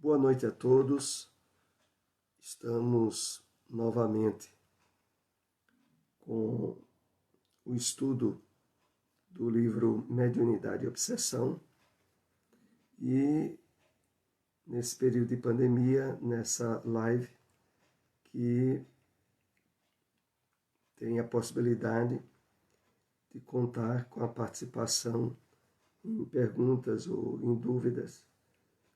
Boa noite a todos. Estamos novamente com o estudo do livro Mediunidade e Obsessão e nesse período de pandemia, nessa live que tem a possibilidade de contar com a participação em perguntas ou em dúvidas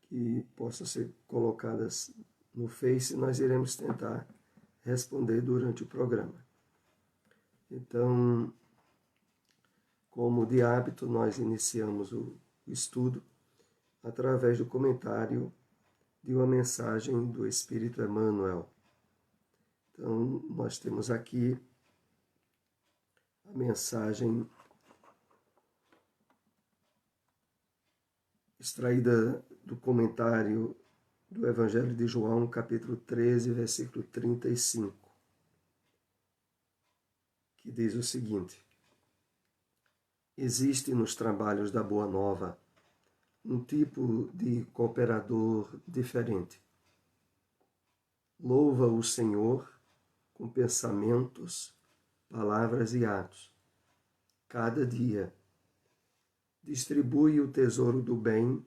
que possam ser colocadas no Face, nós iremos tentar responder durante o programa. Então, como de hábito, nós iniciamos o estudo através do comentário de uma mensagem do Espírito Emmanuel. Então, nós temos aqui a mensagem extraída do comentário do Evangelho de João, capítulo 13, versículo 35, que diz o seguinte: existe nos trabalhos da Boa Nova um tipo de cooperador diferente. Louva o Senhor com pensamentos, palavras e atos. Cada dia distribui o tesouro do bem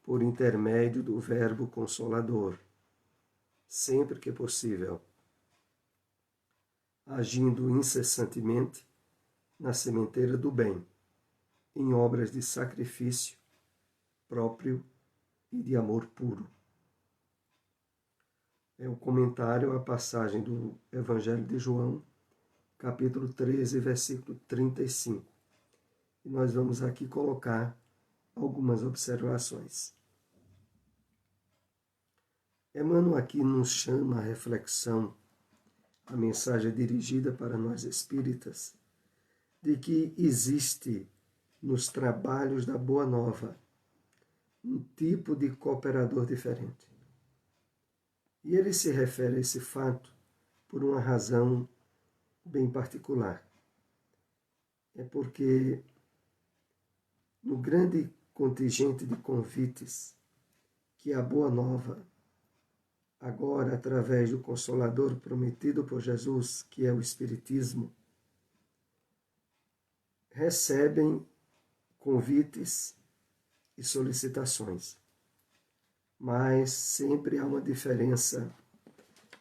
por intermédio do Verbo Consolador, sempre que possível, agindo incessantemente na sementeira do bem, em obras de sacrifício próprio e de amor puro. É o comentário à passagem do Evangelho de João, capítulo 13, versículo 35. E nós vamos aqui colocar algumas observações. Emmanuel aqui nos chama à reflexão, a mensagem é dirigida para nós espíritas, de que existe nos trabalhos da Boa Nova um tipo de cooperador diferente. E ele se refere a esse fato por uma razão bem particular. É porque no grande contingente de convites que a Boa Nova, agora através do Consolador prometido por Jesus, que é o Espiritismo, recebem convites e solicitações. Mas sempre há uma diferença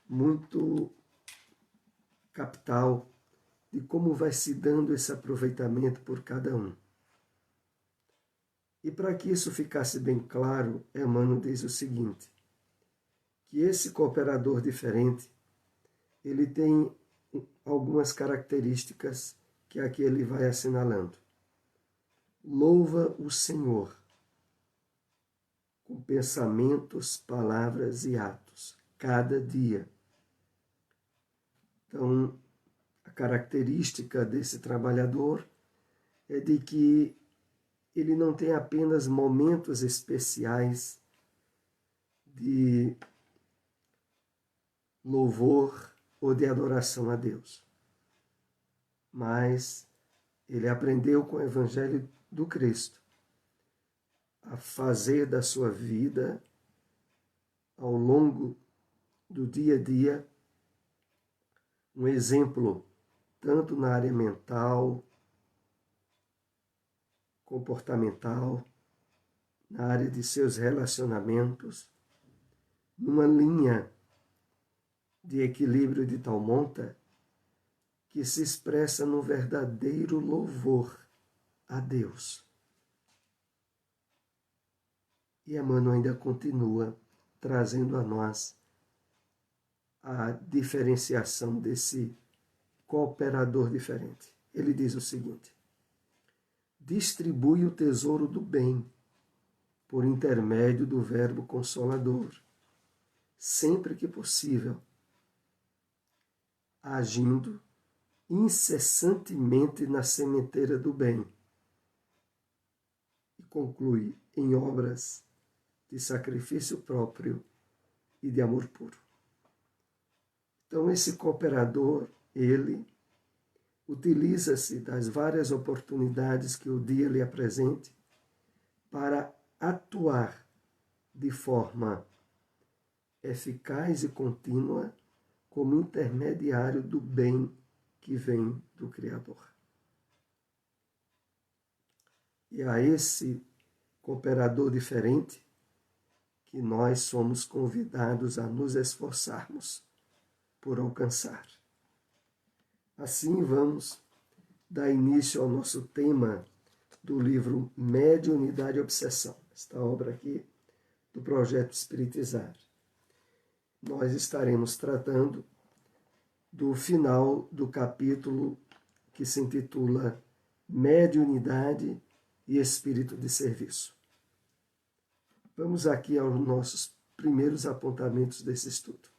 muito capital de como vai se dando esse aproveitamento por cada um. E para que isso ficasse bem claro, Emmanuel diz o seguinte, que esse cooperador diferente, ele tem algumas características que aqui ele vai assinalando. Louva o Senhor com pensamentos, palavras e atos, cada dia. Então, a característica desse trabalhador é de que ele não tem apenas momentos especiais de louvor ou de adoração a Deus, mas ele aprendeu com o Evangelho do Cristo a fazer da sua vida, ao longo do dia a dia, um exemplo tanto na área mental, comportamental, na área de seus relacionamentos, numa linha de equilíbrio de tal monta que se expressa no verdadeiro louvor a Deus. E Emmanuel ainda continua trazendo a nós a diferenciação desse cooperador diferente. Ele diz o seguinte: distribui o tesouro do bem por intermédio do Verbo Consolador, sempre que possível, agindo incessantemente na sementeira do bem. E conclui em obras de sacrifício próprio e de amor puro. Então, esse cooperador, ele utiliza-se das várias oportunidades que o dia lhe apresente para atuar de forma eficaz e contínua como intermediário do bem que vem do Criador. E a esse cooperador diferente que nós somos convidados a nos esforçarmos por alcançar. Assim vamos dar início ao nosso tema do livro Mediunidade e Obsessão, esta obra aqui do Projeto Espiritizar. Nós estaremos tratando do final do capítulo que se intitula Mediunidade e Espírito de Serviço. Vamos aqui aos nossos primeiros apontamentos desse estudo.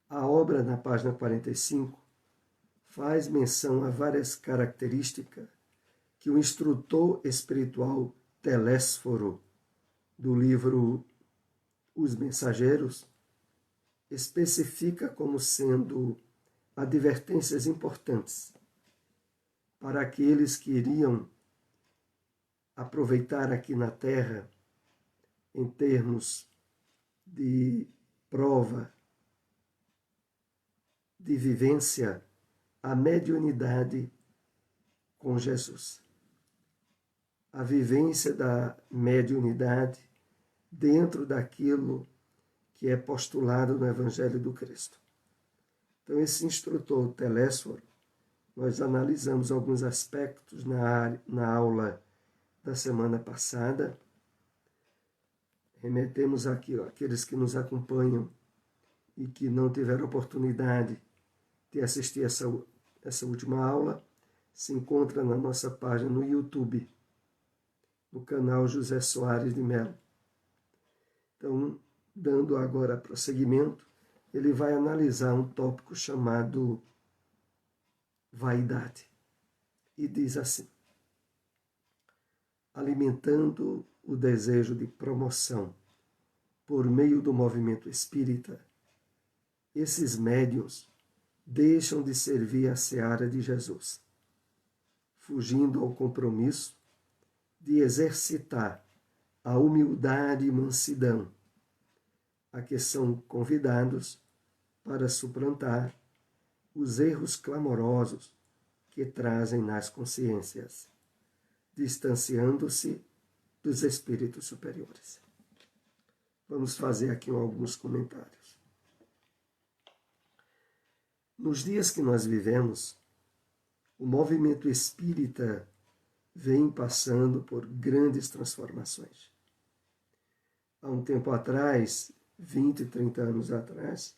A obra, na página 45, faz menção a várias características que o instrutor espiritual Telésforo, do livro Os Mensageiros, especifica como sendo advertências importantes para aqueles que iriam aproveitar aqui na Terra, em termos de prova, de vivência, a mediunidade com Jesus. A vivência da mediunidade dentro daquilo que é postulado no Evangelho do Cristo. Então, esse instrutor Telésforo, nós analisamos alguns aspectos na aula da semana passada. Remetemos aqui àqueles que nos acompanham e que não tiveram oportunidade de assistir essa última aula, se encontra na nossa página no YouTube, no canal José Soares de Mello. Então, dando agora prosseguimento, ele vai analisar um tópico chamado vaidade. E diz assim: alimentando o desejo de promoção por meio do movimento espírita, esses médiuns deixam de servir a seara de Jesus, fugindo ao compromisso de exercitar a humildade e mansidão, a que são convidados para suplantar os erros clamorosos que trazem nas consciências, distanciando-se dos espíritos superiores. Vamos fazer aqui alguns comentários. Nos dias que nós vivemos, o movimento espírita vem passando por grandes transformações. Há um tempo atrás, 20, 30 anos atrás,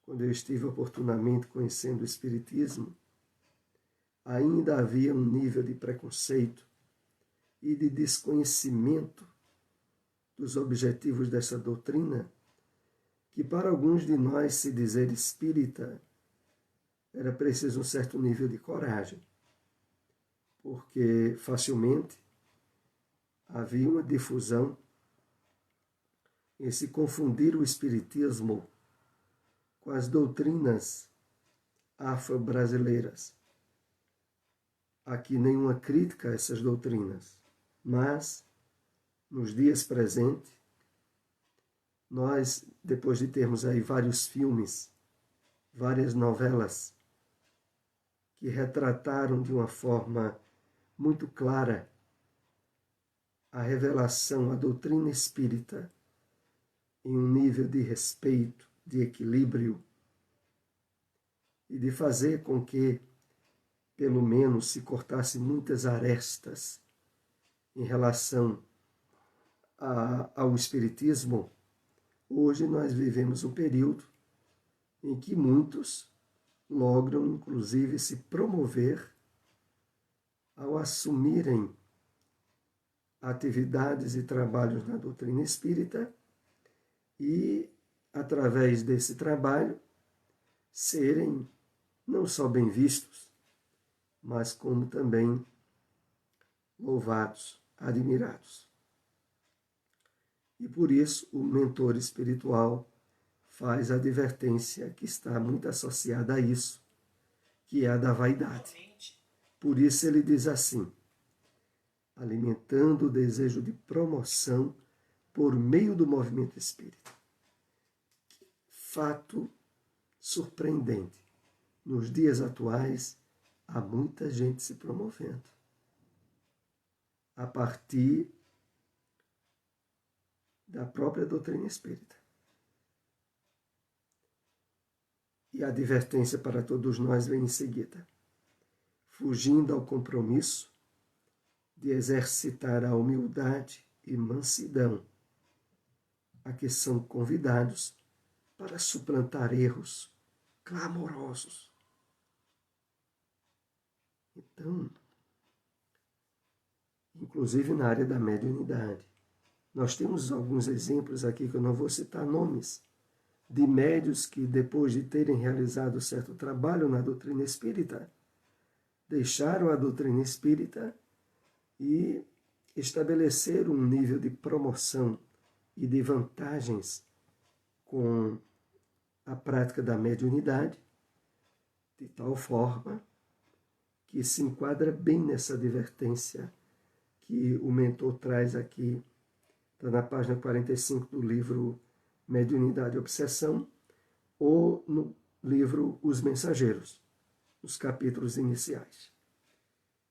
quando eu estive oportunamente conhecendo o Espiritismo, ainda havia um nível de preconceito e de desconhecimento dos objetivos dessa doutrina, que para alguns de nós se dizer espírita era preciso um certo nível de coragem, porque facilmente havia uma difusão em se confundir o espiritismo com as doutrinas afro-brasileiras. Aqui nenhuma crítica a essas doutrinas, mas nos dias presentes, nós, depois de termos aí vários filmes, várias novelas que retrataram de uma forma muito clara a revelação, a doutrina espírita em um nível de respeito, de equilíbrio e de fazer com que, pelo menos, se cortasse muitas arestas em relação ao espiritismo. Hoje nós vivemos um período em que muitos logram, inclusive, se promover ao assumirem atividades e trabalhos na doutrina espírita e, através desse trabalho, serem não só bem vistos, mas como também louvados, admirados. E por isso o mentor espiritual faz a advertência que está muito associada a isso, que é a da vaidade. Por isso ele diz assim: alimentando o desejo de promoção por meio do movimento espírita. Fato surpreendente. Nos dias atuais, há muita gente se promovendo a partir da própria doutrina espírita. E a advertência para todos nós vem em seguida. Fugindo ao compromisso de exercitar a humildade e mansidão a que são convidados para suplantar erros clamorosos. Então, inclusive na área da mediunidade, nós temos alguns exemplos aqui que eu não vou citar nomes, de médiuns que, depois de terem realizado certo trabalho na doutrina espírita, deixaram a doutrina espírita e estabeleceram um nível de promoção e de vantagens com a prática da mediunidade, de tal forma que se enquadra bem nessa advertência que o mentor traz aqui, está na página 45 do livro Mediunidade e Obsessão, ou no livro Os Mensageiros, nos capítulos iniciais.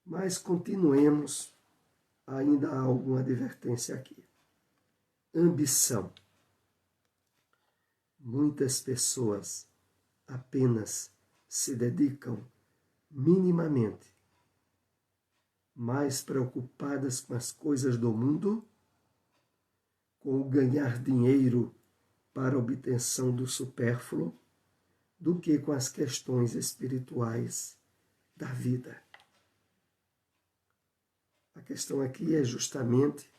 Mas continuemos, ainda há alguma advertência aqui. Ambição. Muitas pessoas apenas se dedicam minimamente, mais preocupadas com as coisas do mundo, com o ganhar dinheiro para a obtenção do supérfluo, do que com as questões espirituais da vida. A questão aqui é justamente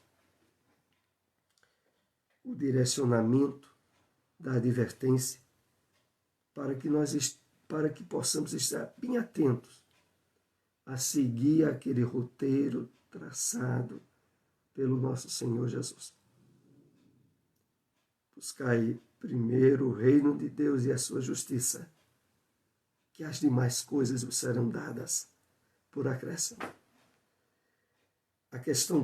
o direcionamento da advertência para que possamos estar bem atentos a seguir aquele roteiro traçado pelo nosso Senhor Jesus. Buscai primeiro o reino de Deus e a sua justiça, que as demais coisas vos serão dadas por acréscimo. A questão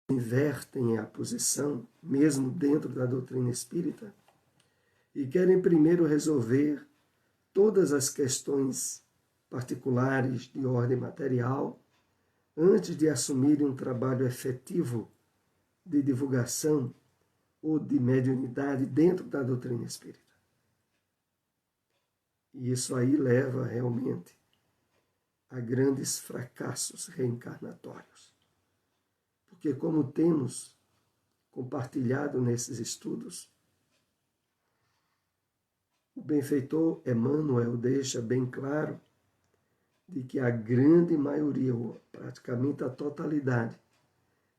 invertem a posição, mesmo dentro da doutrina espírita, e querem primeiro resolver todas as questões particulares de ordem material, antes de assumirem um trabalho efetivo de divulgação ou de mediunidade dentro da doutrina espírita. E isso aí leva realmente a grandes fracassos reencarnatórios. Porque, como temos compartilhado nesses estudos, o benfeitor Emmanuel deixa bem claro de que a grande maioria, ou praticamente a totalidade,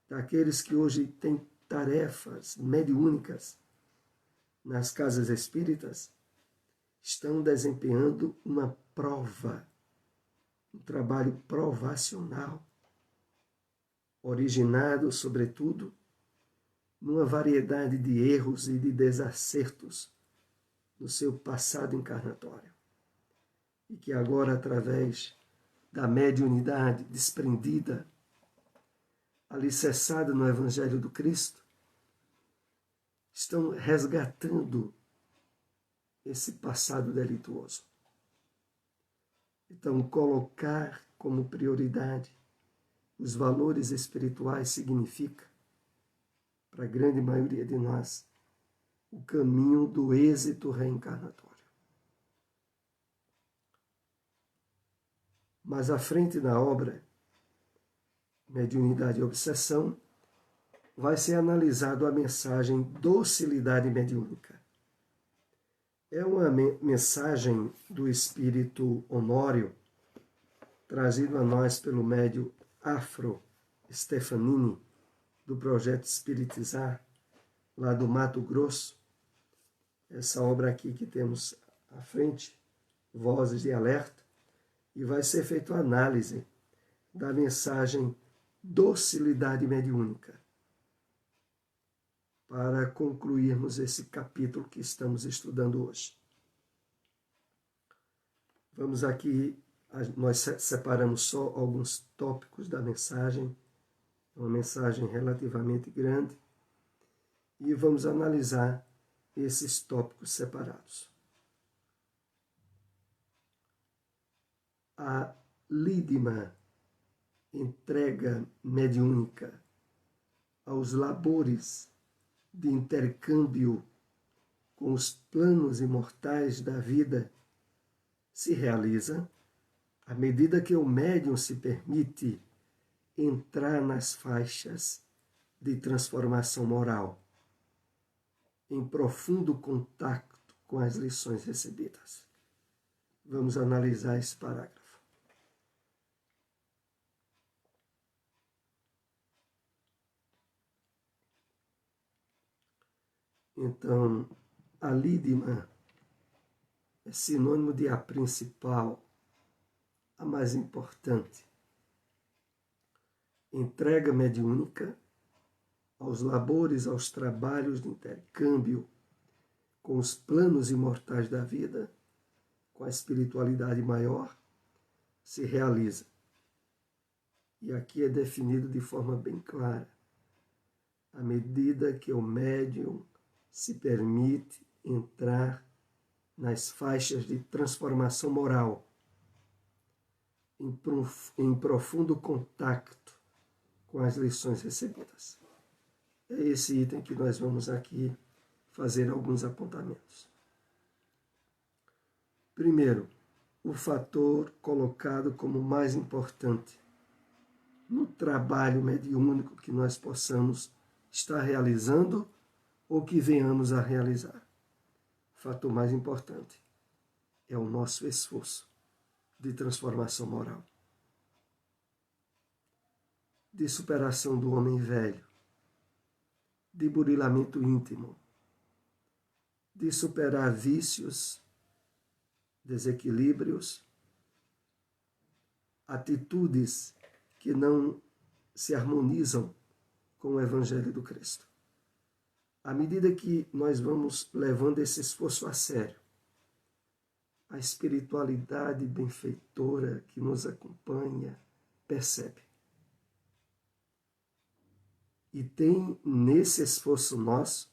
daqueles que hoje têm tarefas mediúnicas nas casas espíritas, estão desempenhando uma prova, um trabalho provacional, originado, sobretudo, numa variedade de erros e de desacertos no seu passado encarnatório. E que agora, através da mediunidade desprendida, alicerçada no Evangelho do Cristo, estão resgatando esse passado delituoso. Então, colocar como prioridade os valores espirituais significa, para a grande maioria de nós, o caminho do êxito reencarnatório. Mas à frente da obra Mediunidade e Obsessão, vai ser analisado a mensagem Docilidade Mediúnica. É uma mensagem do espírito Honório, trazido a nós pelo médium Afro Stefanini, do projeto Espiritizar, lá do Mato Grosso. Essa obra aqui que temos à frente, Vozes de Alerta, e vai ser feita a análise da mensagem Docilidade Mediúnica, para concluirmos esse capítulo que estamos estudando hoje. Vamos aqui, nós separamos só alguns tópicos da mensagem É uma mensagem relativamente grande e vamos analisar esses tópicos separados. A lídima entrega mediúnica aos labores de intercâmbio com os planos imortais da vida se realiza à medida que o médium se permite entrar nas faixas de transformação moral, em profundo contato com as lições recebidas. Vamos analisar esse parágrafo. Então, a lídima é sinônimo de a principal, a mais importante. Entrega mediúnica aos labores, aos trabalhos de intercâmbio com os planos imortais da vida, com a espiritualidade maior, se realiza. E aqui é definido de forma bem clara. À medida que o médium se permite entrar nas faixas de transformação moral, em profundo contato com as lições recebidas. É esse item que nós vamos aqui fazer alguns apontamentos. Primeiro, o fator colocado como mais importante no trabalho mediúnico que nós possamos estar realizando ou que venhamos a realizar. O fator mais importante é o nosso esforço de transformação moral, de superação do homem velho, de burilamento íntimo, de superar vícios, desequilíbrios, atitudes que não se harmonizam com o Evangelho do Cristo. À medida que nós vamos levando esse esforço a sério, a espiritualidade benfeitora que nos acompanha percebe. E tem nesse esforço nosso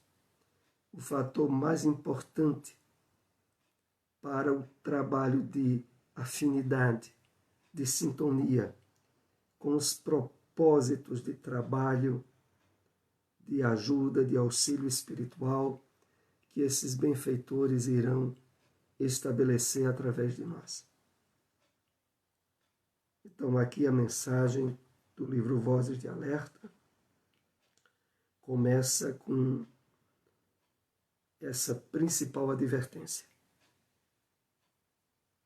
o fator mais importante para o trabalho de afinidade, de sintonia com os propósitos de trabalho, de ajuda, de auxílio espiritual que esses benfeitores irão estabelecer através de nós. Então, aqui a mensagem do livro Vozes de Alerta começa com essa principal advertência.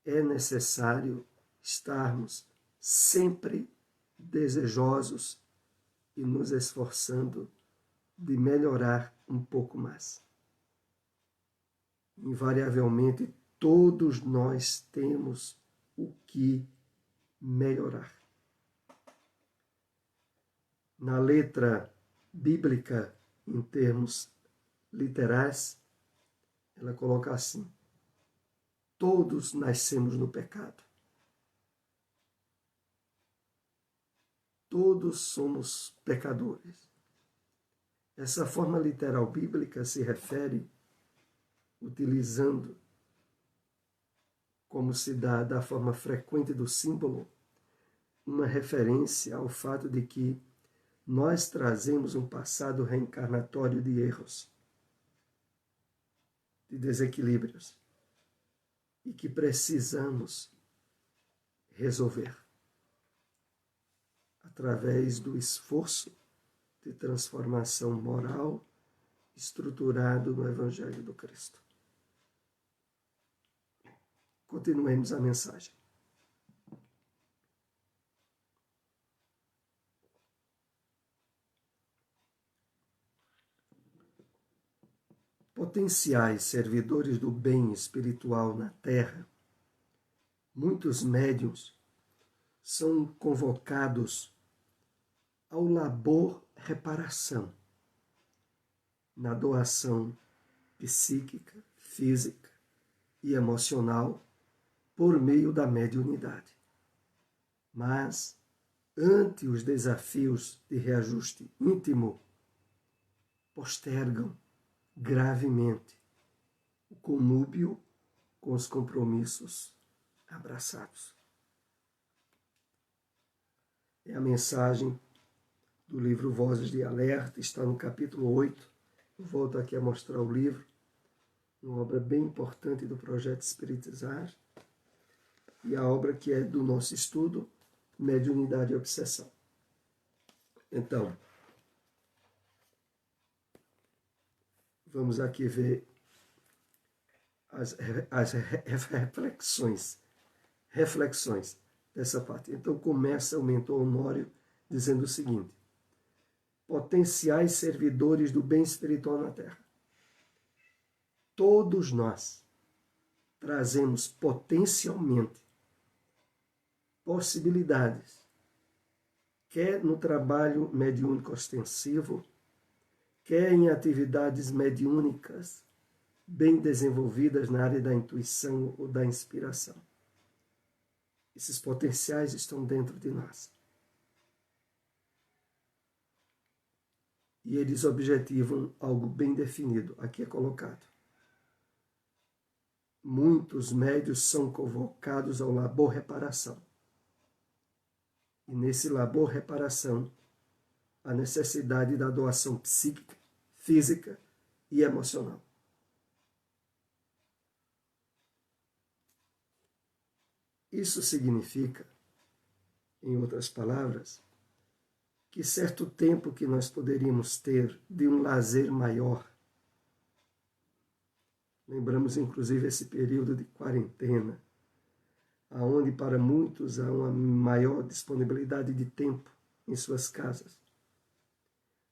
É necessário estarmos sempre desejosos e nos esforçando de melhorar um pouco mais. Invariavelmente, todos nós temos o que melhorar. Na letra bíblica, em termos literais, ela coloca assim: todos nascemos no pecado. Todos somos pecadores. Essa forma literal bíblica se refere, utilizando, como se dá da forma frequente do símbolo, uma referência ao fato de que nós trazemos um passado reencarnatório de erros, de desequilíbrios, e que precisamos resolver através do esforço de transformação moral estruturado no Evangelho do Cristo. Continuemos a mensagem. Potenciais servidores do bem espiritual na Terra, muitos médiuns são convocados ao labor reparação, na doação psíquica, física e emocional por meio da mediunidade. Mas ante os desafios de reajuste íntimo, postergam gravemente o conúbio com os compromissos abraçados. É a mensagem do livro Vozes de Alerta, está no capítulo 8. Eu volto aqui a mostrar o livro, uma obra bem importante do projeto Espiritizar, e a obra que é do nosso estudo, Mediunidade e Obsessão. Então, vamos aqui ver as reflexões dessa parte. Então começa o mentor Honório dizendo o seguinte: potenciais servidores do bem espiritual na Terra. Todos nós trazemos potencialmente possibilidades, quer no trabalho mediúnico ostensivo, quer em atividades mediúnicas bem desenvolvidas na área da intuição ou da inspiração. Esses potenciais estão dentro de nós. E eles objetivam algo bem definido. Aqui é colocado. Muitos médios são convocados ao labor reparação. E nesse labor reparação, a necessidade da doação psíquica, física e emocional. Isso significa, em outras palavras, que certo tempo que nós poderíamos ter de um lazer maior, lembramos inclusive esse período de quarentena, onde para muitos há uma maior disponibilidade de tempo em suas casas.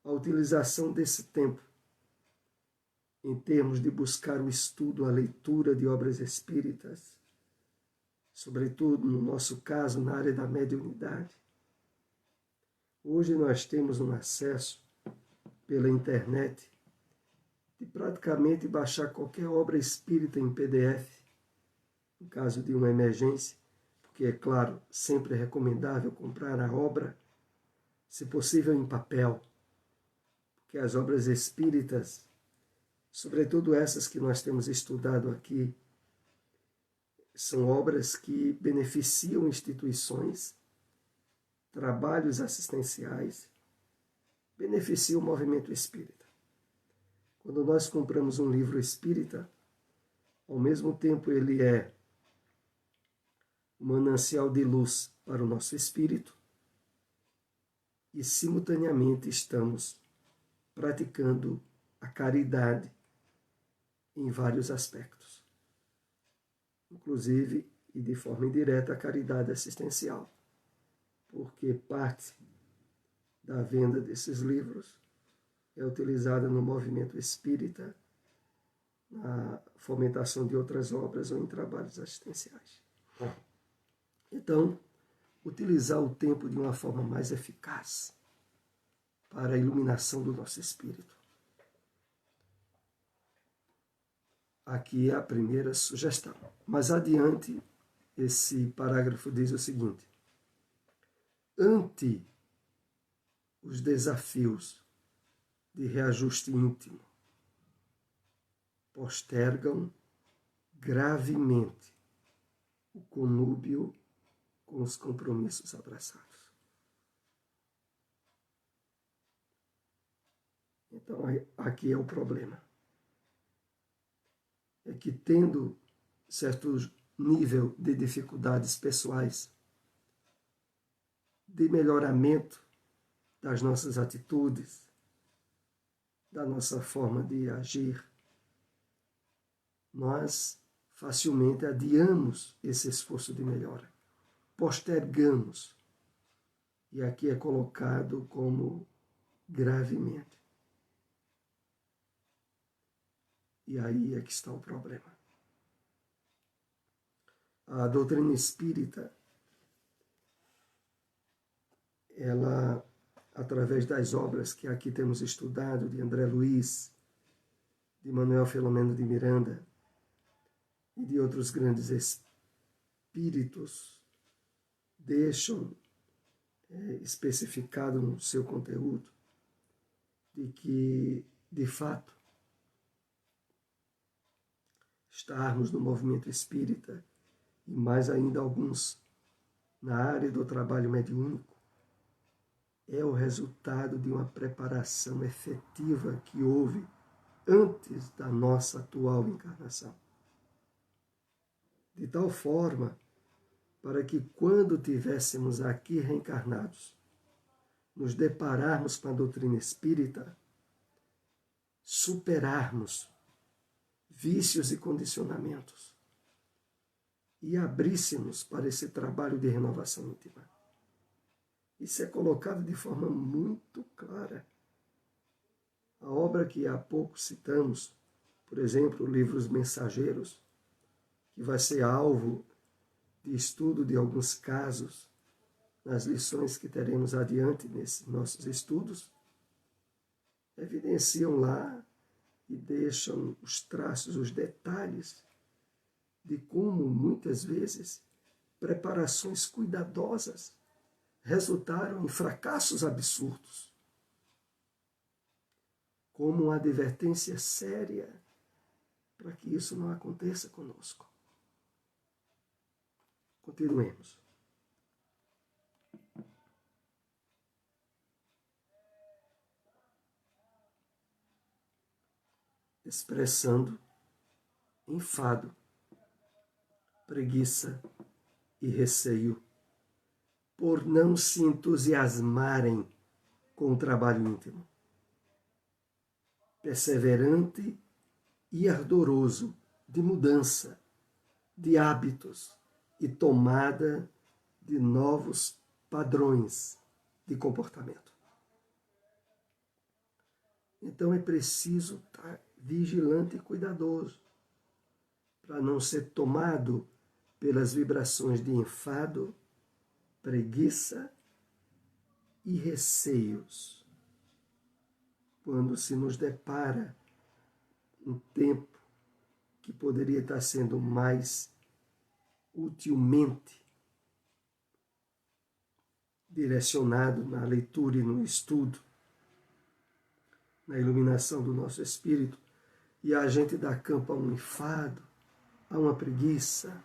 A utilização desse tempo em termos de buscar o estudo, a leitura de obras espíritas, sobretudo, no nosso caso, na área da mediunidade. Hoje nós temos um acesso pela internet de praticamente baixar qualquer obra espírita em PDF, no caso de uma emergência, porque, é claro, sempre é recomendável comprar a obra, se possível em papel, porque as obras espíritas, sobretudo essas que nós temos estudado aqui, são obras que beneficiam instituições, trabalhos assistenciais, beneficiam o movimento espírita. Quando nós compramos um livro espírita, ao mesmo tempo ele é um manancial de luz para o nosso espírito e, simultaneamente, estamos praticando a caridade em vários aspectos. Inclusive, e de forma indireta, a caridade assistencial, porque parte da venda desses livros é utilizada no movimento espírita, na fomentação de outras obras ou em trabalhos assistenciais. Então, utilizar o tempo de uma forma mais eficaz para a iluminação do nosso espírito. Aqui é a primeira sugestão. Mais adiante, esse parágrafo diz o seguinte: ante os desafios de reajuste íntimo, postergam gravemente o conúbio com os compromissos abraçados. Então, aqui é o problema. É que, tendo certo nível de dificuldades pessoais, de melhoramento das nossas atitudes, da nossa forma de agir, nós facilmente adiamos esse esforço de melhora, postergamos. E aqui é colocado como gravemente. E aí é que está o problema. A doutrina espírita, ela, através das obras que aqui temos estudado, de André Luiz, de Manuel Filomeno de Miranda e de outros grandes espíritos, deixam especificado no seu conteúdo, de que, de fato, estarmos no movimento espírita, e mais ainda alguns na área do trabalho mediúnico, é o resultado de uma preparação efetiva que houve antes da nossa atual encarnação. De tal forma, para que quando tivéssemos aqui reencarnados, nos depararmos com a doutrina espírita, superarmos vícios e condicionamentos e abríssemos para esse trabalho de renovação íntima. Isso é colocado de forma muito clara. A obra que há pouco citamos, por exemplo, o livro Os Mensageiros, que vai ser alvo de estudo de alguns casos nas lições que teremos adiante nesses nossos estudos, evidenciam lá e deixam os traços, os detalhes de como, muitas vezes, preparações cuidadosas resultaram em fracassos absurdos, como uma advertência séria para que isso não aconteça conosco. Continuemos. Expressando enfado, preguiça e receio por não se entusiasmarem com o trabalho íntimo. Perseverante e ardoroso de mudança, de hábitos e tomada de novos padrões de comportamento. Então é preciso estar vigilante e cuidadoso para não ser tomado pelas vibrações de enfado, preguiça e receios, quando se nos depara um tempo que poderia estar sendo mais utilmente direcionado na leitura e no estudo, na iluminação do nosso espírito, e a gente dá campo a um enfado, a uma preguiça,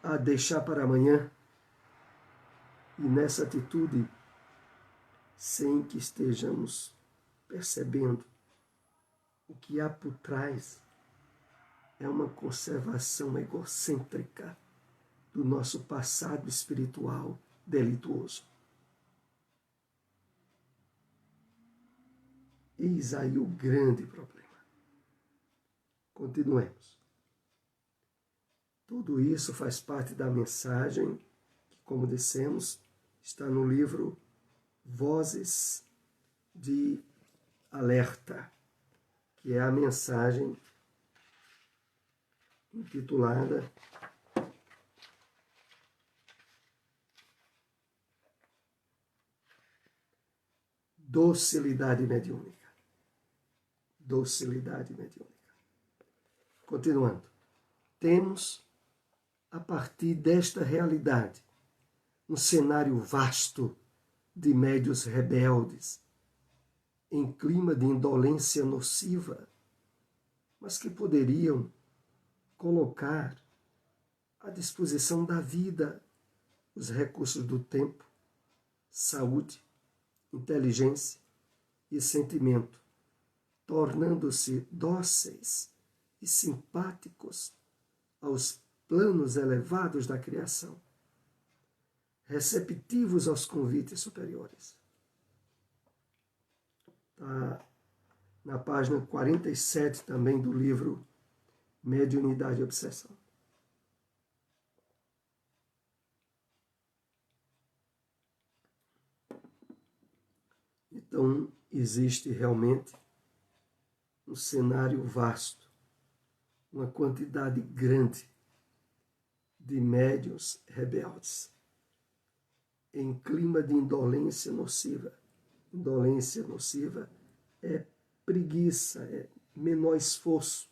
a deixar para amanhã. E nessa atitude, sem que estejamos percebendo o que há por trás, é uma conservação egocêntrica do nosso passado espiritual delituoso. Eis aí o grande problema. Continuemos. Tudo isso faz parte da mensagem que, como dissemos, está no livro Vozes de Alerta, que é a mensagem intitulada Docilidade Mediúnica. Docilidade mediúnica. Continuando. Temos, a partir desta realidade, um cenário vasto de médios rebeldes, em clima de indolência nociva, mas que poderiam colocar à disposição da vida os recursos do tempo, saúde, inteligência e sentimento, tornando-se dóceis e simpáticos aos planos elevados da criação, receptivos aos convites superiores. Está na página 47 também do livro Mediunidade e Obsessão. Então, existe realmente um cenário vasto, uma quantidade grande de médiuns rebeldes, em clima de indolência nociva. Indolência nociva é preguiça, é menor esforço.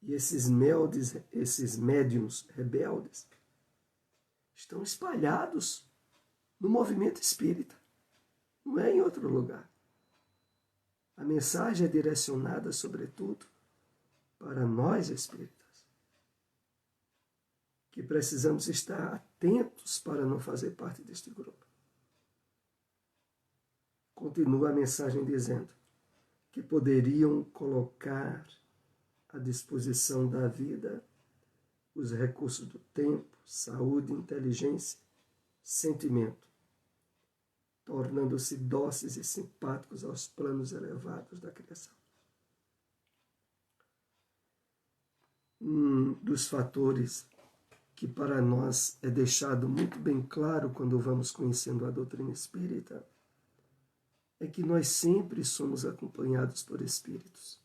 E esses médiuns rebeldes estão espalhados no movimento espírita, não é em outro lugar. A mensagem é direcionada, sobretudo, para nós espíritas, que precisamos estar atentos para não fazer parte deste grupo. Continua a mensagem dizendo que poderiam colocar à disposição da vida os recursos do tempo, saúde, inteligência, sentimento, tornando-se dóceis e simpáticos aos planos elevados da criação. Um dos fatores que para nós é deixado muito bem claro quando vamos conhecendo a doutrina espírita é que nós sempre somos acompanhados por espíritos.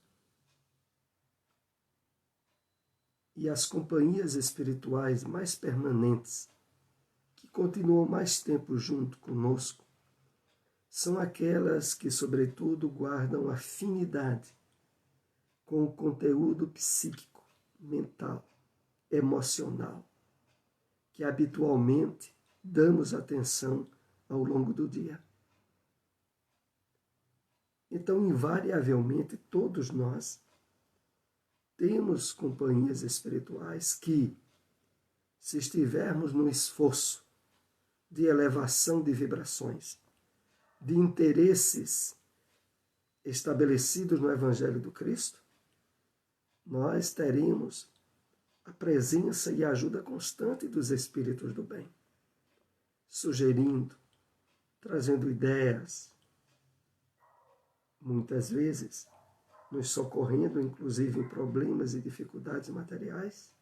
E as companhias espirituais mais permanentes, que continuam mais tempo junto conosco, são aquelas que, sobretudo, guardam afinidade com o conteúdo psíquico, mental, emocional, que habitualmente damos atenção ao longo do dia. Então, invariavelmente, todos nós temos companhias espirituais que, se estivermos no esforço de elevação de vibrações, de interesses estabelecidos no Evangelho do Cristo, nós teremos a presença e a ajuda constante dos espíritos do bem, sugerindo, trazendo ideias, muitas vezes nos socorrendo, inclusive em problemas e dificuldades materiais,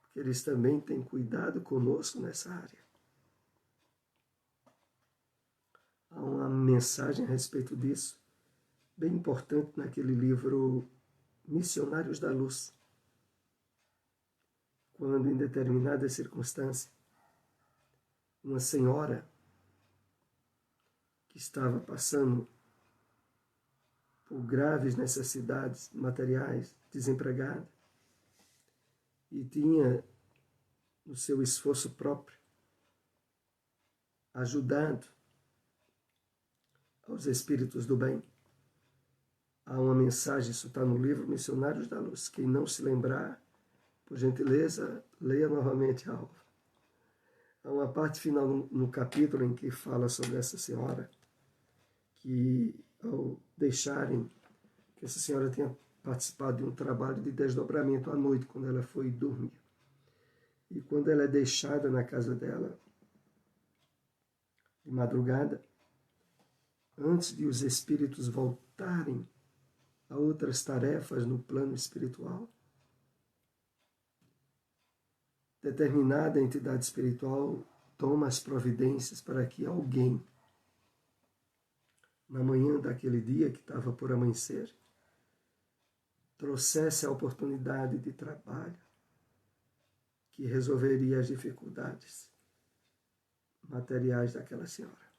porque eles também têm cuidado conosco nessa área. Há uma mensagem a respeito disso, bem importante naquele livro Missionários da Luz, quando em determinada circunstância, uma senhora que estava passando por graves necessidades materiais, desempregada, e tinha, no seu esforço próprio, ajudado aos espíritos do bem. Há uma mensagem, isso está no livro Missionários da Luz. Quem não se lembrar, por gentileza, leia novamente a obra. Há uma parte final no capítulo em que fala sobre essa senhora, que ao deixarem, que essa senhora tinha participado de um trabalho de desdobramento à noite, quando ela foi dormir. E quando ela é deixada na casa dela, de madrugada, antes de os espíritos voltarem a outras tarefas no plano espiritual, determinada entidade espiritual toma as providências para que alguém, na manhã daquele dia que estava por amanhecer, trouxesse a oportunidade de trabalho que resolveria as dificuldades materiais daquela senhora.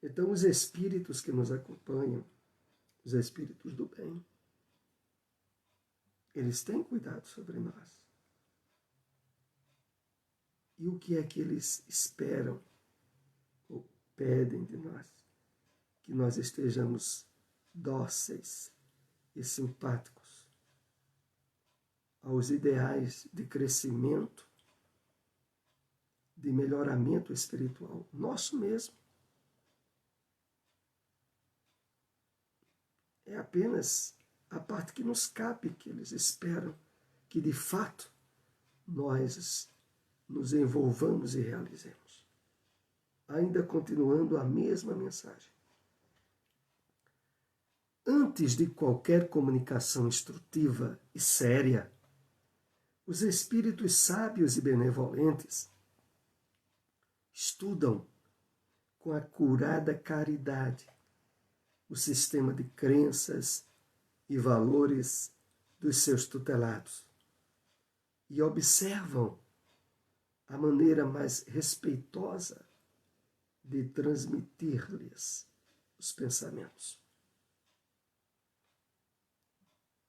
Então, os espíritos que nos acompanham, os espíritos do bem, eles têm cuidado sobre nós. E o que é que eles esperam ou pedem de nós? Que nós estejamos dóceis e simpáticos aos ideais de crescimento, de melhoramento espiritual, nosso mesmo. É apenas a parte que nos cabe, que eles esperam que, de fato, nós nos envolvamos e realizemos. Ainda continuando a mesma mensagem. Antes de qualquer comunicação instrutiva e séria, os espíritos sábios e benevolentes estudam com acurada caridade o sistema de crenças e valores dos seus tutelados e observam a maneira mais respeitosa de transmitir-lhes os pensamentos.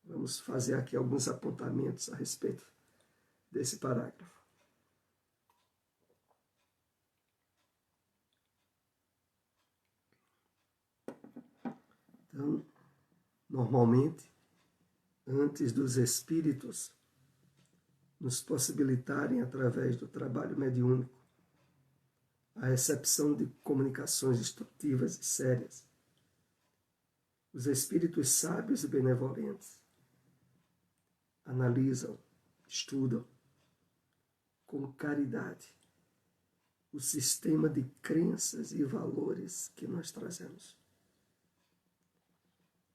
Vamos fazer aqui alguns apontamentos a respeito desse parágrafo. Então, normalmente, antes dos espíritos nos possibilitarem, através do trabalho mediúnico, a recepção de comunicações instrutivas e sérias, os espíritos sábios e benevolentes analisam, estudam com caridade o sistema de crenças e valores que nós trazemos.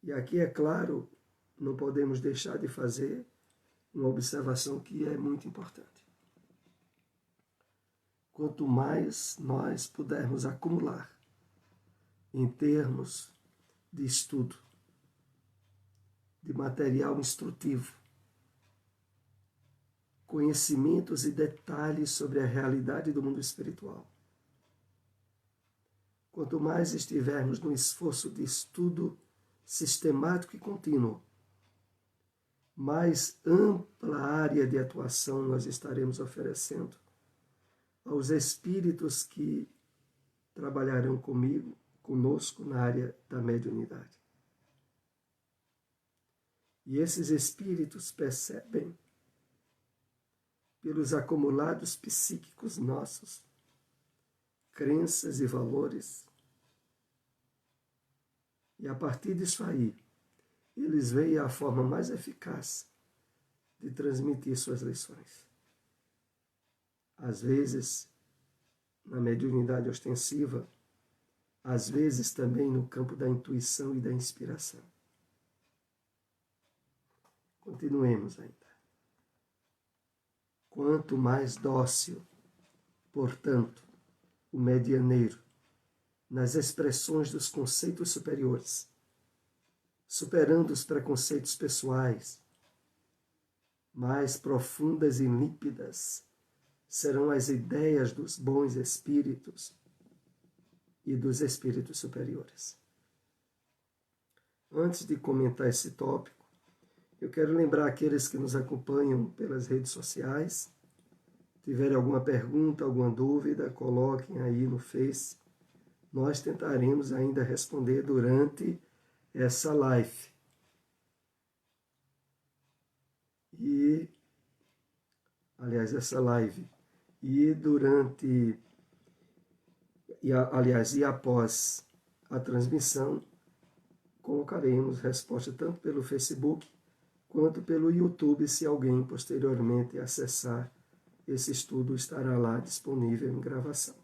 E aqui, é claro, não podemos deixar de fazer uma observação que é muito importante. Quanto mais nós pudermos acumular em termos de estudo, de material instrutivo, conhecimentos e detalhes sobre a realidade do mundo espiritual, quanto mais estivermos no esforço de estudo sistemático e contínuo, mais ampla área de atuação nós estaremos oferecendo aos espíritos que trabalharão conosco na área da mediunidade. E esses espíritos percebem, pelos acumulados psíquicos nossos, crenças e valores, e a partir disso aí, eles veem a forma mais eficaz de transmitir suas lições. Às vezes, na mediunidade ostensiva, às vezes também no campo da intuição e da inspiração. Continuemos ainda. Quanto mais dócil, portanto, o medianeiro nas expressões dos conceitos superiores, superando os preconceitos pessoais, mais profundas e límpidas serão as ideias dos bons espíritos e dos espíritos superiores. Antes de comentar esse tópico, eu quero lembrar aqueles que nos acompanham pelas redes sociais. Tiverem alguma pergunta, alguma dúvida, coloquem aí no Face. Nós tentaremos ainda responder durante essa live. Essa live. E após a transmissão, colocaremos resposta tanto pelo Facebook quanto pelo YouTube, se alguém posteriormente acessar esse estudo, estará lá disponível em gravação.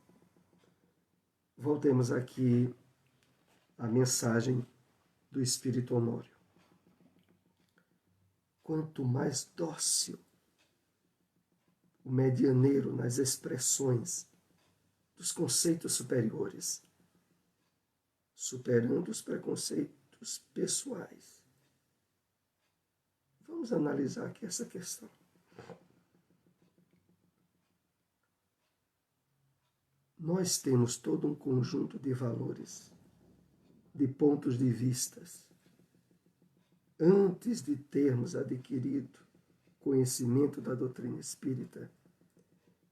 Voltemos aqui à mensagem do Espírito Honório. Quanto mais dócil o medianeiro nas expressões dos conceitos superiores, superando os preconceitos pessoais. Vamos analisar aqui essa questão. Nós temos todo um conjunto de valores, de pontos de vistas, antes de termos adquirido conhecimento da doutrina espírita,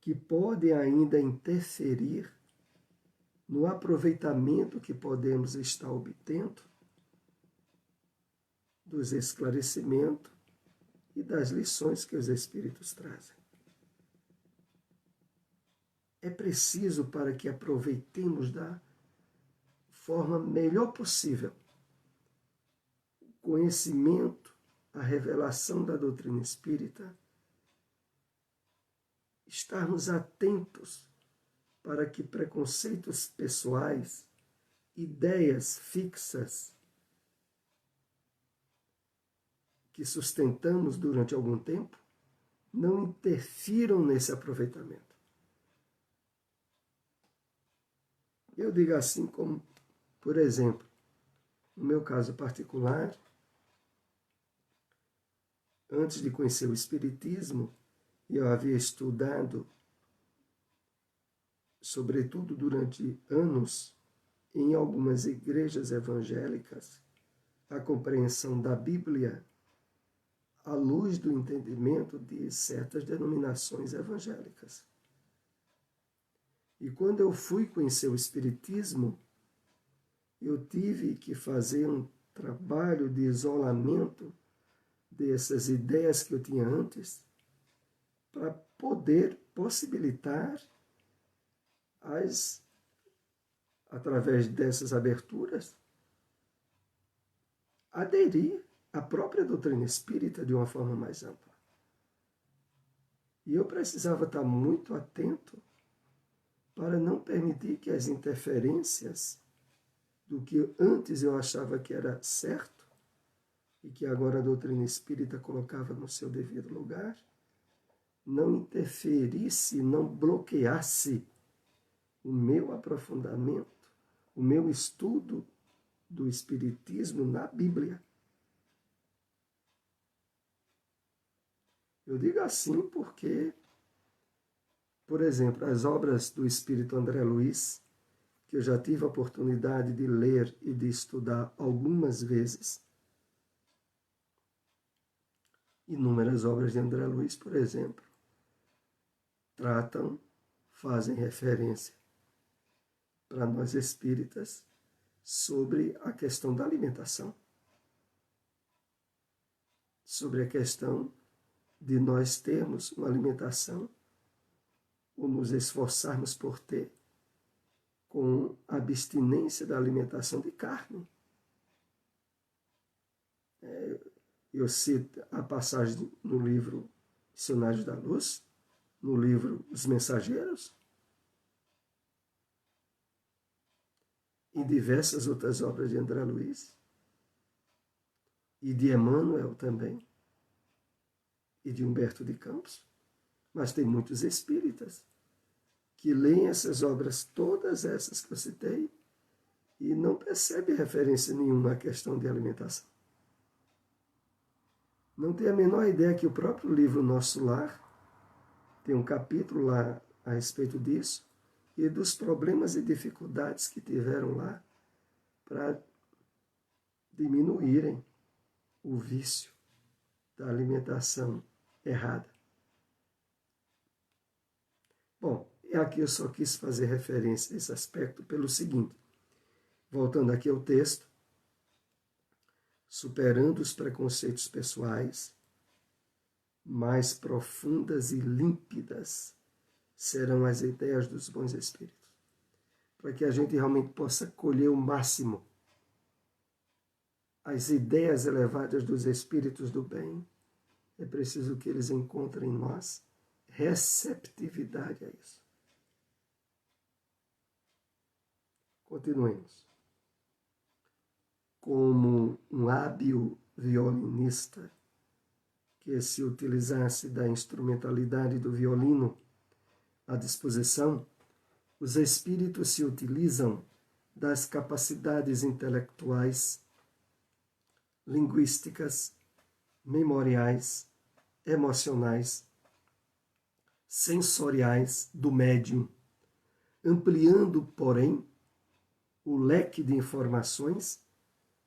que podem ainda interferir no aproveitamento que podemos estar obtendo dos esclarecimentos e das lições que os espíritos trazem. É preciso, para que aproveitemos da forma melhor possível o conhecimento, a revelação da doutrina espírita, estarmos atentos para que preconceitos pessoais, ideias fixas que sustentamos durante algum tempo, não interfiram nesse aproveitamento. Eu digo assim como, por exemplo, no meu caso particular, antes de conhecer o Espiritismo, eu havia estudado, sobretudo durante anos, em algumas igrejas evangélicas, a compreensão da Bíblia à luz do entendimento de certas denominações evangélicas. E quando eu fui conhecer o Espiritismo, eu tive que fazer um trabalho de isolamento dessas ideias que eu tinha antes, para poder possibilitar através dessas aberturas, aderir à própria doutrina espírita de uma forma mais ampla. E eu precisava estar muito atento para não permitir que as interferências do que antes eu achava que era certo e que agora a doutrina espírita colocava no seu devido lugar, não interferisse, não bloqueasse o meu aprofundamento, o meu estudo do Espiritismo na Bíblia. Eu digo assim porque, por exemplo, as obras do Espírito André Luiz, que eu já tive a oportunidade de ler e de estudar algumas vezes, inúmeras obras de André Luiz, por exemplo, fazem referência para nós espíritas sobre a questão da alimentação, sobre a questão de nós termos uma alimentação ou nos esforçarmos por ter com a abstinência da alimentação de carne. Eu cito a passagem no livro Dicionário da Luz, no livro Os Mensageiros, em diversas outras obras de André Luiz, e de Emmanuel também, e de Humberto de Campos, mas tem muitos espíritas que leem essas obras, todas essas que eu citei, e não percebem referência nenhuma à questão de alimentação. Não tem a menor ideia que o próprio livro Nosso Lar tem um capítulo lá a respeito disso e dos problemas e dificuldades que tiveram lá para diminuírem o vício da alimentação errada. Bom, aqui eu só quis fazer referência a esse aspecto pelo seguinte, voltando aqui ao texto, superando os preconceitos pessoais, mais profundas e límpidas serão as ideias dos bons espíritos, para que a gente realmente possa colher o máximo as ideias elevadas dos espíritos do bem. É preciso que eles encontrem em nós receptividade a isso. Continuemos. Como um hábil violinista que se utilizasse da instrumentalidade do violino à disposição, os espíritos se utilizam das capacidades intelectuais, linguísticas, memoriais, emocionais, sensoriais do médium, ampliando, porém, o leque de informações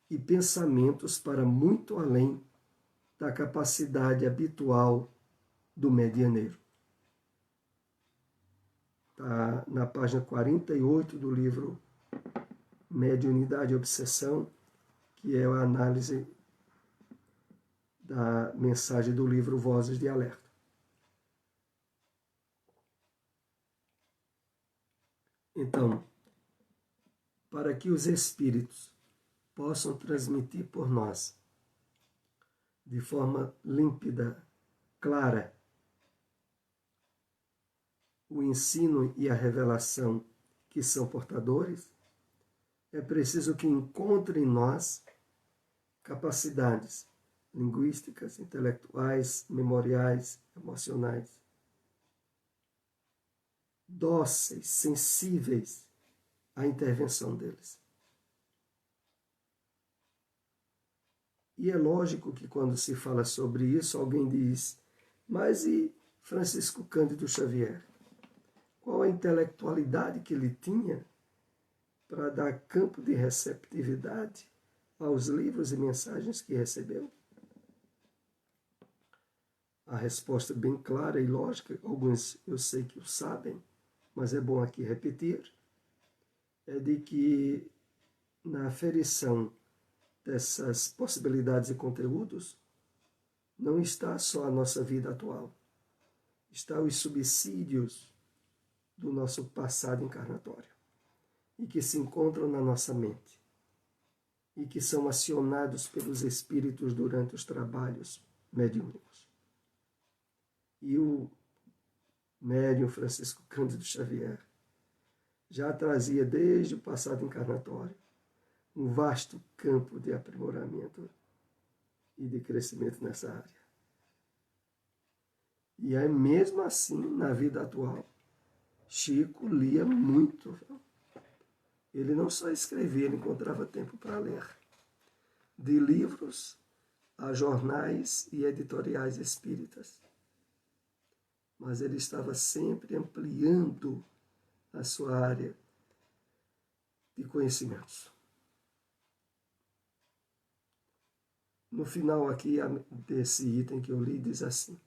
e pensamentos para muito além da capacidade habitual do medianeiro. Está na página 48 do livro Mediunidade e Obsessão, que é a análise da mensagem do livro Vozes de Alerta. Então, para que os espíritos possam transmitir por nós, de forma límpida, clara, o ensino e a revelação que são portadores, é preciso que encontrem em nós capacidades linguísticas, intelectuais, memoriais, emocionais, dóceis, sensíveis à intervenção deles. E é lógico que quando se fala sobre isso, alguém diz, mas e Francisco Cândido Xavier? Qual a intelectualidade que ele tinha para dar campo de receptividade aos livros e mensagens que recebeu? A resposta bem clara e lógica, alguns eu sei que o sabem, mas é bom aqui repetir, é de que na aferição dessas possibilidades e conteúdos não está só a nossa vida atual, está os subsídios do nosso passado encarnatório e que se encontram na nossa mente e que são acionados pelos espíritos durante os trabalhos mediúnicos. E o médium Francisco Cândido Xavier já trazia desde o passado encarnatório um vasto campo de aprimoramento e de crescimento nessa área. E aí, mesmo assim, na vida atual, Chico lia muito. Ele não só escrevia, ele encontrava tempo para ler. De livros a jornais e editoriais espíritas. Mas ele estava sempre ampliando a sua área de conhecimentos. No final aqui desse item que eu li, diz assim: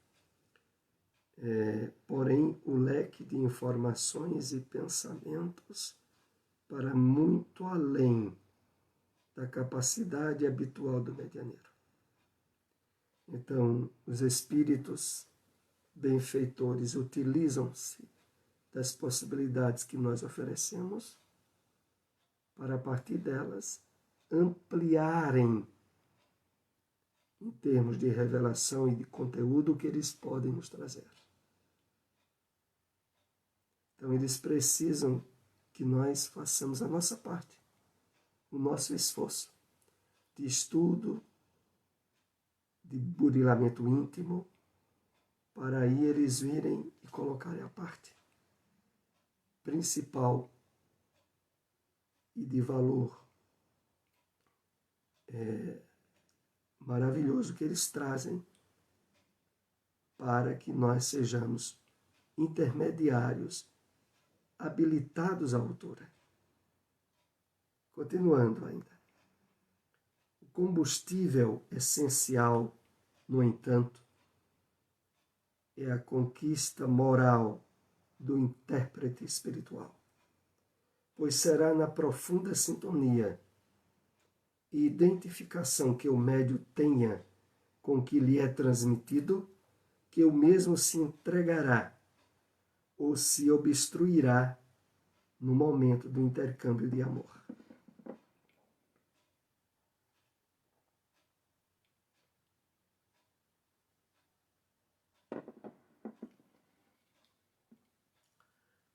porém, o leque de informações e pensamentos para muito além da capacidade habitual do medianeiro. Então, os espíritos benfeitores utilizam-se das possibilidades que nós oferecemos para, a partir delas, ampliarem em termos de revelação e de conteúdo o que eles podem nos trazer. Então, eles precisam que nós façamos a nossa parte, o nosso esforço de estudo, de burilamento íntimo, para aí eles virem e colocarem a parte principal e de valor maravilhoso que eles trazem para que nós sejamos intermediários habilitados à altura. Continuando ainda. O combustível essencial, no entanto, é a conquista moral do intérprete espiritual, pois será na profunda sintonia e identificação que o médium tenha com o que lhe é transmitido que o mesmo se entregará ou se obstruirá no momento do intercâmbio de amor.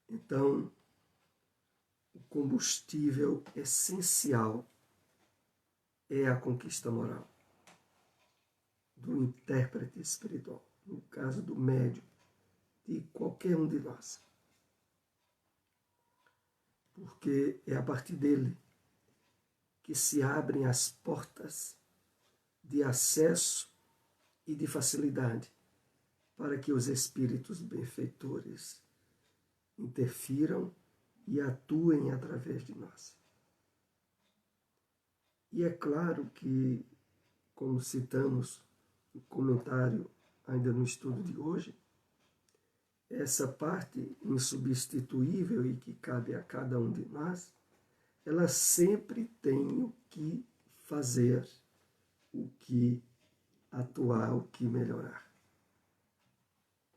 Então, o combustível essencial é a conquista moral do intérprete espiritual, no caso do médium, de qualquer um de nós. Porque é a partir dele que se abrem as portas de acesso e de facilidade para que os espíritos benfeitores interfiram e atuem através de nós. E é claro que, como citamos no comentário ainda no estudo de hoje, essa parte insubstituível e que cabe a cada um de nós, ela sempre tem o que fazer, o que atuar, o que melhorar.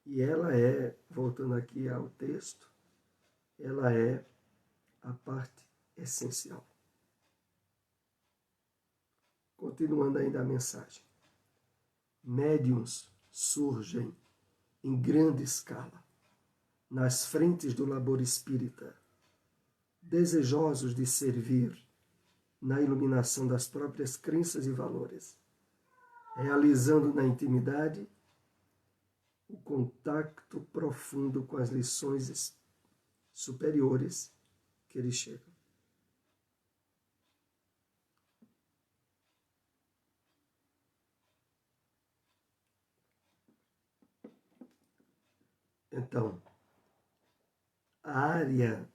E ela é, voltando aqui ao texto, ela é a parte essencial. Continuando ainda a mensagem. Médiuns surgem em grande escala nas frentes do labor espírita, desejosos de servir na iluminação das próprias crenças e valores, realizando na intimidade o contato profundo com as lições superiores que eles chegam. Então, a área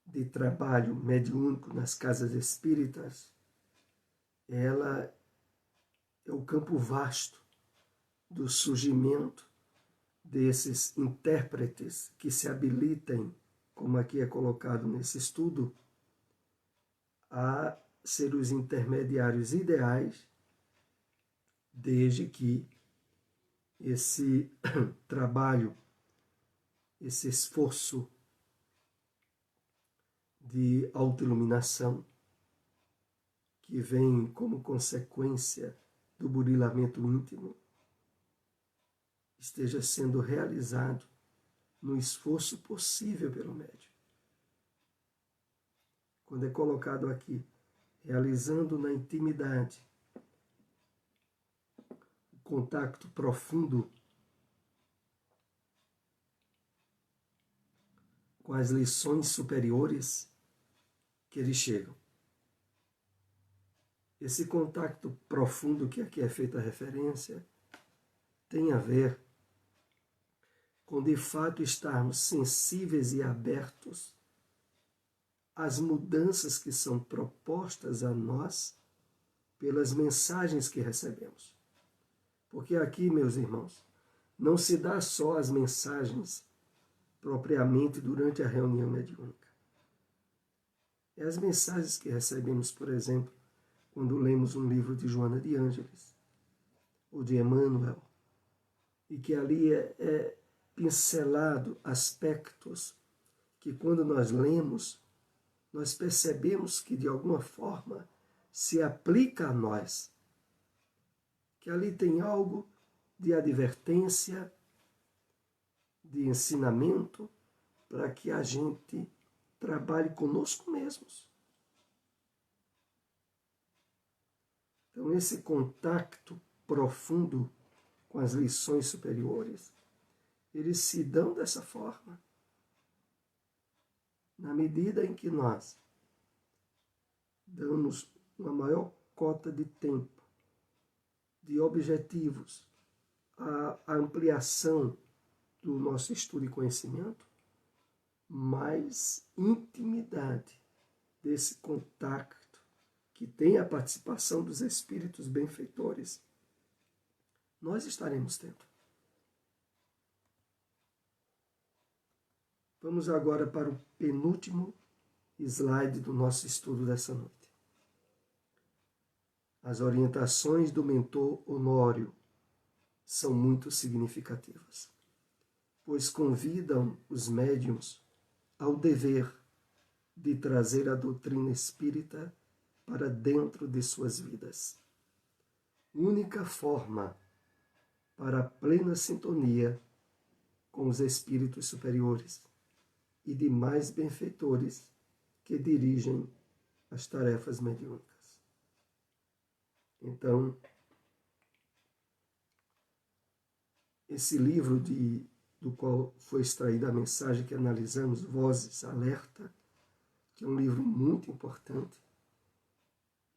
de trabalho mediúnico nas casas espíritas, ela é o campo vasto do surgimento desses intérpretes que se habilitem, como aqui é colocado nesse estudo, a ser os intermediários ideais, desde que esse trabalho, esse esforço de autoiluminação, que vem como consequência do burilamento íntimo, esteja sendo realizado no esforço possível pelo médium. Quando é colocado aqui, realizando na intimidade o contato profundo com as lições superiores que eles chegam. Esse contato profundo que aqui é feita a referência tem a ver com, de fato, estarmos sensíveis e abertos às mudanças que são propostas a nós pelas mensagens que recebemos. Porque aqui, meus irmãos, não se dá só as mensagens propriamente durante a reunião mediúnica. É as mensagens que recebemos, por exemplo, quando lemos um livro de Joana de Ângeles, ou de Emmanuel, e que ali é pincelado aspectos que, quando nós lemos, nós percebemos que, de alguma forma, se aplica a nós. Que ali tem algo de advertência, de ensinamento, para que a gente trabalhe conosco mesmos. Então, esse contato profundo com as lições superiores, eles se dão dessa forma. Na medida em que nós damos uma maior cota de tempo, de objetivos, à ampliação do nosso estudo e conhecimento, mais intimidade desse contato, que tem a participação dos espíritos benfeitores, nós estaremos tendo. Vamos agora para o penúltimo slide do nosso estudo dessa noite. As orientações do mentor Honório são muito significativas, pois convidam os médiuns ao dever de trazer a doutrina espírita para dentro de suas vidas. Única forma para a plena sintonia com os espíritos superiores e demais benfeitores que dirigem as tarefas mediúnicas. Então, esse livro do qual foi extraída a mensagem que analisamos, Vozes Alerta, que é um livro muito importante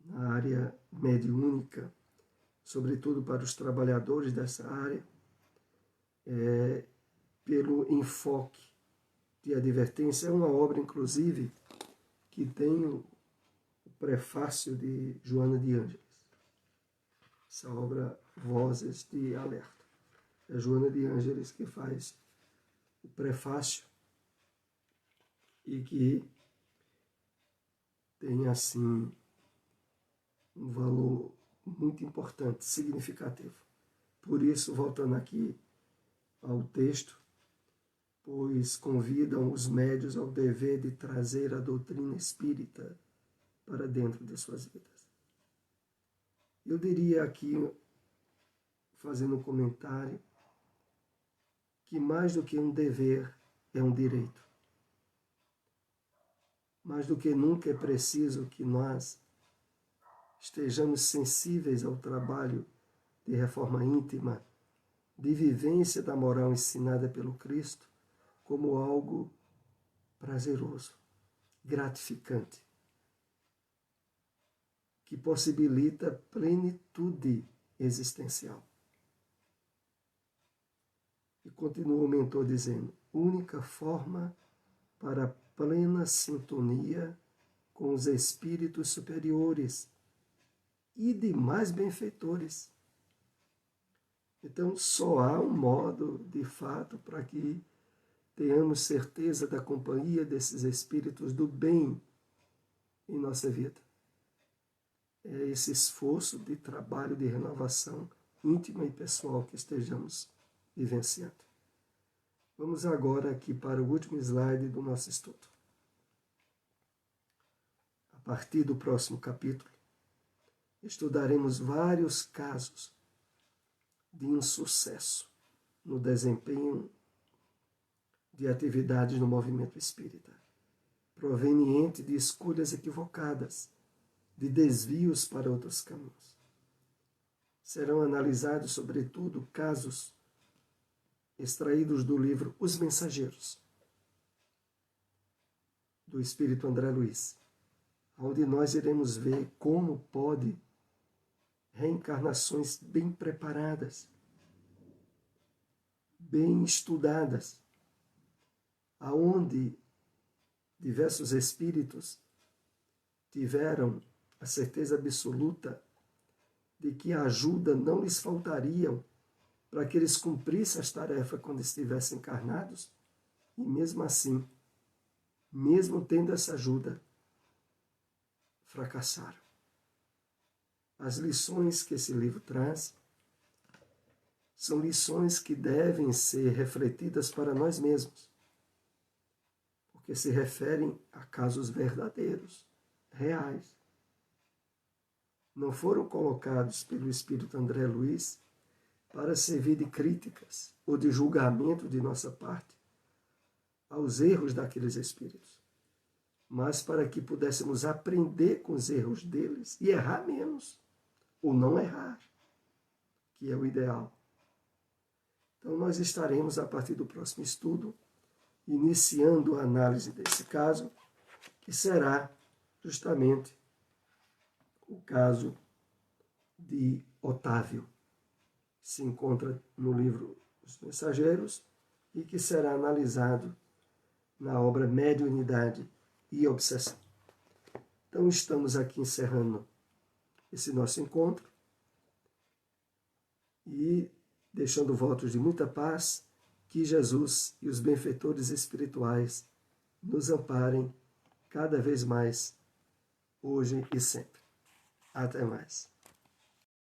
na área mediúnica, sobretudo para os trabalhadores dessa área, pelo enfoque de advertência. É uma obra, inclusive, que tem o prefácio de Joana de Ângeles. Essa obra, Vozes de Alerta. É Joana de Ângeles que faz o prefácio e que tem, assim, um valor muito importante, significativo. Por isso, voltando aqui ao texto, pois convidam os médios ao dever de trazer a doutrina espírita para dentro de suas vidas. Eu diria aqui, fazendo um comentário, que mais do que um dever, é um direito. Mais do que nunca é preciso que nós estejamos sensíveis ao trabalho de reforma íntima, de vivência da moral ensinada pelo Cristo, como algo prazeroso, gratificante, que possibilita plenitude existencial. E continua o mentor dizendo: única forma para a plena sintonia com os espíritos superiores e demais benfeitores. Então, só há um modo, de fato, para que tenhamos certeza da companhia desses espíritos do bem em nossa vida. é esse esforço de trabalho de renovação íntima e pessoal que estejamos vivenciando. Vamos agora aqui para o último slide do nosso estudo. A partir do próximo capítulo, estudaremos vários casos de insucesso no desempenho de atividades no movimento espírita, proveniente de escolhas equivocadas, de desvios para outros caminhos. Serão analisados, sobretudo, casos extraídos do livro Os Mensageiros, do Espírito André Luiz, onde nós iremos ver como pode reencarnações bem preparadas, bem estudadas, aonde diversos espíritos tiveram a certeza absoluta de que a ajuda não lhes faltaria para que eles cumprissem as tarefas quando estivessem encarnados, e mesmo assim, mesmo tendo essa ajuda, fracassaram. As lições que esse livro traz são lições que devem ser refletidas para nós mesmos, porque se referem a casos verdadeiros, reais. Não foram colocados pelo Espírito André Luiz para servir de críticas ou de julgamento de nossa parte aos erros daqueles espíritos, mas para que pudéssemos aprender com os erros deles e errar menos, ou não errar, que é o ideal. Então nós estaremos, a partir do próximo estudo, iniciando a análise desse caso, que será justamente o caso de Otávio, que se encontra no livro Os Mensageiros e que será analisado na obra Mediunidade e Obsessão. Então estamos aqui encerrando esse nosso encontro e deixando votos de muita paz, que Jesus e os benfeitores espirituais nos amparem cada vez mais, hoje e sempre. Até mais.